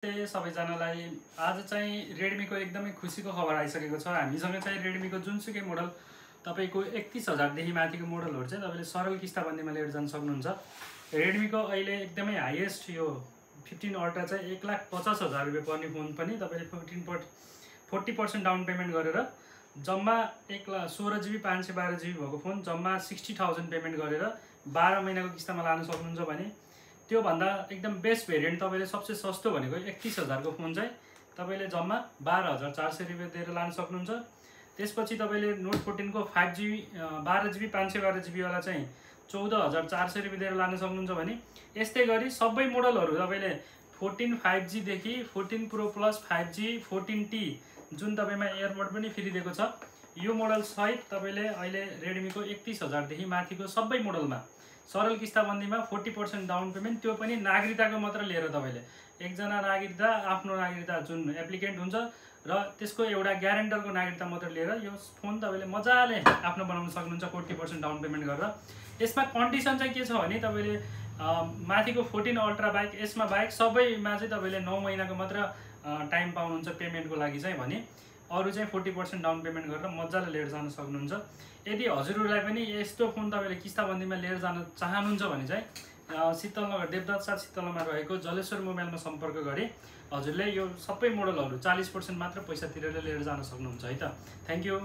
सबैजनालाई आज चाहिँ रेडमीको एकदमै खुसीको खबर आइसकेको छ। हामीसँग चाहिँ रेडमीको जुनसुकै मोडल तपाईको 31,000 देखि माथिको मोडलहरु चाहिँ तपाईले सरल किस्ताबन्दीमा लिएर जान सक्नुहुन्छ। रेडमीको अहिले एकदमै हाईएस्ट यो 15 अल्ट्रा चाहिँ 1,50,000 रुपैयाँ पर्ने फोन पनि तपाईले 40% डाउन पेमेन्ट गरेर जम्मा 16 GB 512 GB भएको फोन जम्मा 60,000 पेमेन्ट गरेर 12 महिनाको किस्तामा लान सक्नुहुन्छ भने त्यो भन्दा एकदम बेस्ट भेरिएन्ट तपाईले सबसे सस्तो भनेको 31,000 को फोन चाहिँ तपाईले जम्मा 12,400 रुपैयाँ दिएर लान सक्नुहुन्छ। त्यसपछि तपाईले नोट 14 को 5GB 12GB 512 GB वाला चाहिँ 14,400 रुपैयाँ दिएर लान सक्नुहुन्छ भने यस्तै गरी सबै मोडलहरु तपाईले 14 5G देखि 14 प्रो प्लस 5G 14T जुन तपाईमा एयरपोर्ट पनि फ्री दिएको छ यो मोडल सहित तपाईले अहिले रेडमीको 31,000 देखि माथिको सबै मोडलमा सरल किस्ताबन्दीमा 40% डाउन पेमेन्ट त्यो पनि नागरिकताको मात्र लिएर तपाईले एकजना नागरिकता आफ्नो नागरिकता जुन एप्लिकेन्ट हुन्छ र त्यसको एउटा ग्यारेन्टरको नागरिकता मात्र लिएर यो फोन तपाईले मजाले आफ्नो बनाउन सक्नुहुन्छ 40% डाउन पेमेन्ट गरेर। यसमा कन्डिसन चाहिँ के छ भने तपाईले माथिको 14 अल्ट्रा बाइक यसमा बाइक सबैमा चाहिँ तपाईले 9 महिनाको मात्र टाइम पाउनुहुन्छ पेमेन्टको लागि चाहिँ भने अरु चाहिँ 40% डाउन पेमेन्ट गरेर मजाले लिएर जान सक्नुहुन्छ। यदि हजुरहरुलाई पनि यस्तो फोन तपाईले किस्ताबन्दीमा लिएर जान चाहनुहुन्छ भने चाहिँ शीतलनगर देवदत्त साथ शीतलमा रहेको जलेश्वर मोबाइलमा सम्पर्क गरी हजुरले यो सबै मोडलहरु 40% मात्र पैसा तिरेर लिएर जान सक्नुहुन्छ है त। Thank you.